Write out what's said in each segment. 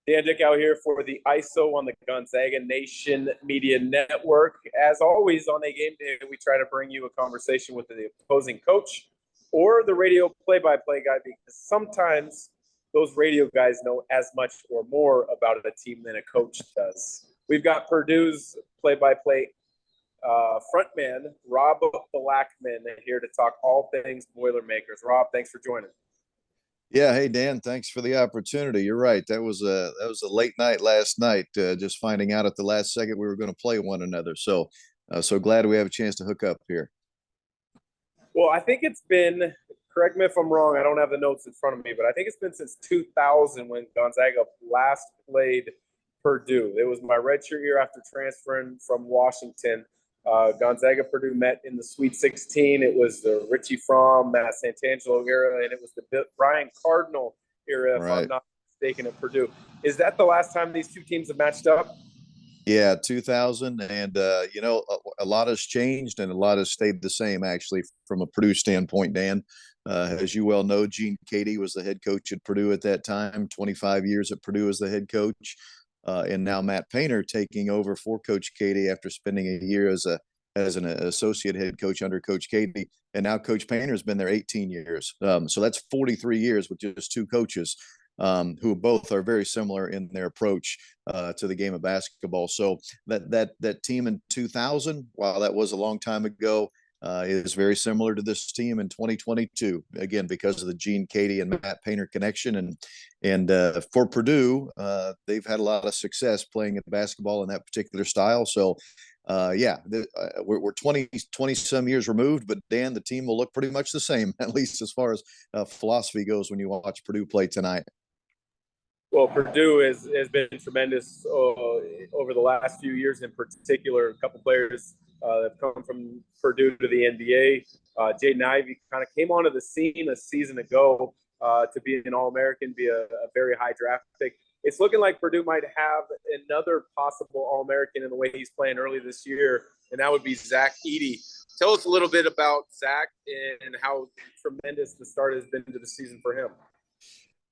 Dan Dickau here for the ISO on the Gonzaga Nation Media Network. As always, on a game day, we try to bring you a conversation with the opposing coach or the radio play-by-play guy, because sometimes those radio guys know as much or more about a team than a coach does. We've got Purdue's play-by-play frontman, Rob Blackman, here to talk all things Boilermakers. Rob, thanks for joining. Yeah, hey Dan, thanks for the opportunity. You're right. That was a late night last night. Just finding out at the last second we were going to play one another. So glad we have a chance to hook up here. Well, I think it's been, correct me if I'm wrong, I don't have the notes in front of me, but I think it's been since 2000 when Gonzaga last played Purdue. It was my redshirt year after transferring from Washington. Gonzaga Purdue met in the Sweet 16. It was the Richie Fromm, Matt Santangelo era, and it was the Brian Cardinal era, if I'm not mistaken, at Purdue. Is that the last time these two teams have matched up? Yeah, 2000, and a lot has changed and a lot has stayed the same, actually, from a Purdue standpoint, Dan. As you well know, Gene Cady was the head coach at Purdue at that time, 25 years at Purdue as the head coach. And now Matt Painter taking over for Coach Cady after spending a year as an associate head coach under Coach Cady. And now Coach Painter's been there 18 years. So that's 43 years with just two coaches who both are very similar in their approach to the game of basketball. So that team in 2000, while that was a long time ago, is very similar to this team in 2022, again, because of the Gene Cady and Matt Painter connection. And for Purdue, they've had a lot of success playing basketball in that particular style. So, we're 20 some years removed, but Dan, the team will look pretty much the same, at least as far as philosophy goes when you watch Purdue play tonight. Well, Purdue has been tremendous over the last few years. In particular, a couple players that have come from Purdue to the NBA. Jaden Ivey kind of came onto the scene a season ago to be an All-American, be a very high draft pick. It's looking like Purdue might have another possible All-American in the way he's playing early this year, and that would be Zach Edey. Tell us a little bit about Zach and how tremendous the start has been to the season for him.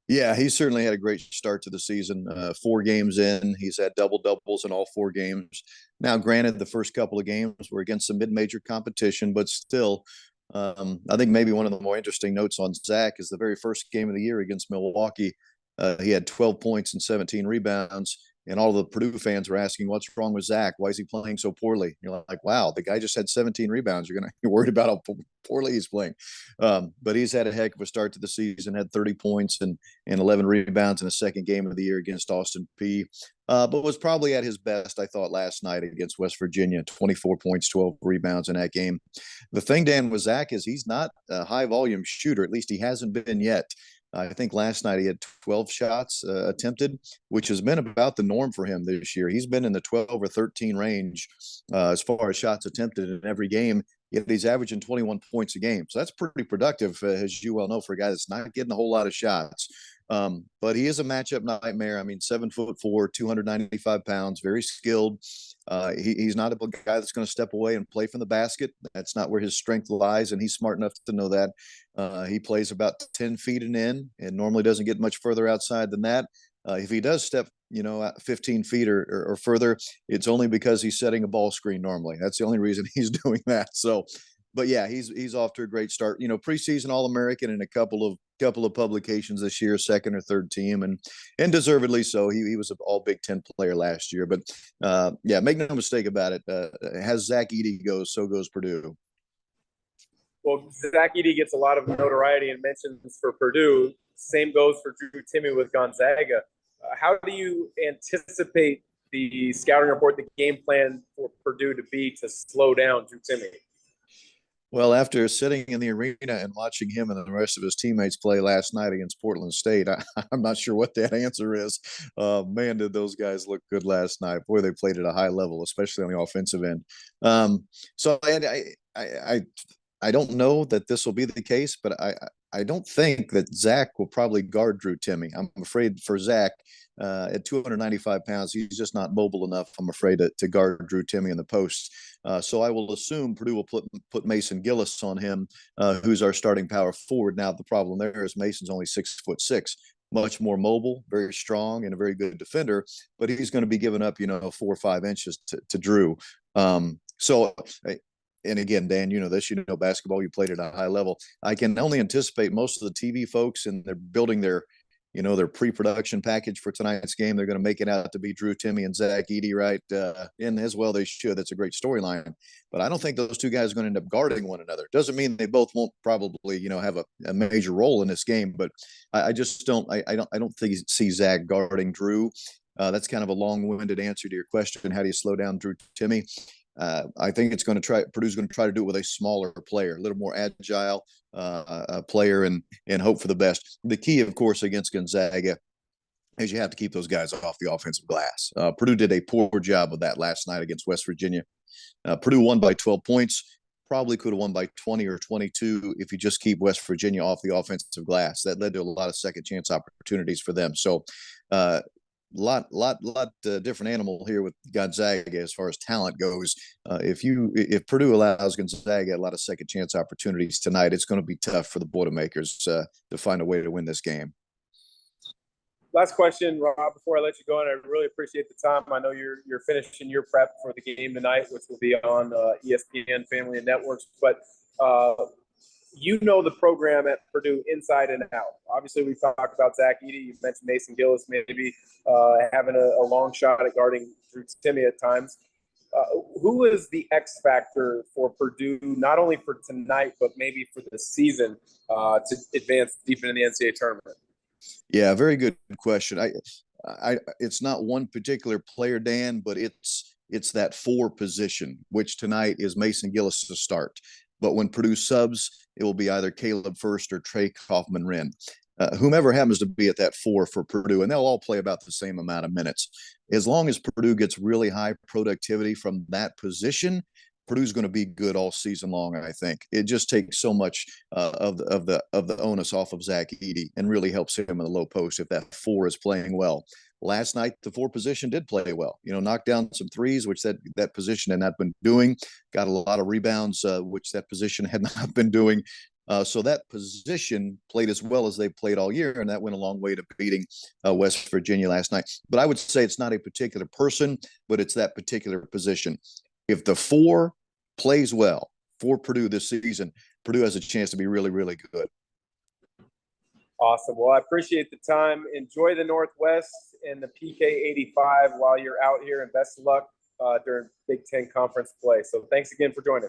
Yeah, he certainly had a great start to the season. 4 games in, he's had double-doubles in all 4 games. Now, granted, the first couple of games were against some mid-major competition, but still, I think maybe one of the more interesting notes on Zach is the very first game of the year against Milwaukee. He had 12 points and 17 rebounds, and all the Purdue fans were asking, what's wrong with Zach? Why is he playing so poorly? You're like, wow, the guy just had 17 rebounds. You're worried about how poorly he's playing. But he's had a heck of a start to the season, had 30 points and 11 rebounds in the second game of the year against Austin Peay. But was probably at his best, I thought, last night against West Virginia, 24 points, 12 rebounds in that game. The thing, Dan, with Zach is he's not a high-volume shooter. At least he hasn't been yet. I think last night he had 12 shots attempted, which has been about the norm for him this year. He's been in the 12 or 13 range as far as shots attempted in every game, yet he's averaging 21 points a game. So that's pretty productive, as you well know, for a guy that's not getting a whole lot of shots. But he is a matchup nightmare. I mean, 7'4", 295 pounds, very skilled. He's not a guy that's going to step away and play from the basket. That's not where his strength lies, and he's smart enough to know that. He plays about 10 feet and in, and normally doesn't get much further outside than that. If he does step, 15 feet or further, it's only because he's setting a ball screen normally. That's the only reason he's doing that. So, but yeah, he's off to a great start. Preseason All-American in a couple of publications this year, second or third team, and deservedly so. He was an all Big Ten player last year. But make no mistake about it. As Zach Edey goes, so goes Purdue. Well, Zach Edey gets a lot of notoriety and mentions for Purdue. Same goes for Drew Timme with Gonzaga. How do you anticipate the scouting report, the game plan for Purdue to be to slow down Drew Timme? Well, after sitting in the arena and watching him and the rest of his teammates play last night against Portland State, I'm not sure what that answer is. Man, did those guys look good last night. Boy, they played at a high level, especially on the offensive end. So I don't know that this will be the case, but I don't think that Zach will probably guard Drew Timme. I'm afraid for Zach, at 295 pounds, he's just not mobile enough, I'm afraid, to guard Drew Timme in the post. So I will assume Purdue will put Mason Gillis on him, who's our starting power forward. Now, the problem there is Mason's only 6'6". much more mobile, very strong, and a very good defender. But he's going to be giving up, 4 or 5 inches to Drew. So, and again, Dan, this, basketball, you played at a high level. I can only anticipate most of the TV folks, and they're building their pre-production package for tonight's game. They're going to make it out to be Drew Timme and Zach Edey, right? And as well they should. That's a great storyline. But I don't think those two guys are going to end up guarding one another. Doesn't mean they both won't probably, have a major role in this game. But I just don't. I don't think see Zach guarding Drew. That's kind of a long-winded answer to your question. How do you slow down Drew Timme? I think Purdue's going to try to do it with a smaller player, a little more agile player, and hope for the best. The key, of course, against Gonzaga is you have to keep those guys off the offensive glass. Purdue did a poor job of that last night against West Virginia. Purdue won by 12 points. Probably could have won by 20 or 22 if you just keep West Virginia off the offensive glass. That led to a lot of second chance opportunities for them. So, lot different animal here with Gonzaga as far as talent goes. If Purdue allows Gonzaga a lot of second chance opportunities tonight, it's going to be tough for the Boilermakers to find a way to win this game. Last question, Rob, before I let you go, and I really appreciate the time. I know you're finishing your prep for the game tonight, which will be on ESPN Family and Networks, but the program at Purdue inside and out. Obviously, we talked about Zach Edey. You mentioned Mason Gillis maybe having a long shot at guarding Drew Timme at times. Who is the X factor for Purdue, not only for tonight, but maybe for the season to advance deep into the NCAA tournament? Yeah, very good question. It's not one particular player, Dan, but it's that 4 position, which tonight is Mason Gillis to start. But when Purdue subs, it will be either Caleb First or Trey Kaufman-Renn. Whomever happens to be at that 4 for Purdue, and they'll all play about the same amount of minutes. As long as Purdue gets really high productivity from that position, Purdue's going to be good all season long. I think it just takes so much of the onus off of Zach Edey and really helps him in the low post if that 4 is playing well. Last night, the 4 position did play well. Knocked down some threes, which that position had not been doing. Got a lot of rebounds, which that position had not been doing. So that position played as well as they played all year, and that went a long way to beating West Virginia last night. But I would say it's not a particular person, but it's that particular position. If the 4 plays well for Purdue this season, Purdue has a chance to be really, really good. Awesome. Well, I appreciate the time. Enjoy the Northwest and the PK 85 while you're out here, and best of luck during Big Ten conference play. So thanks again for joining.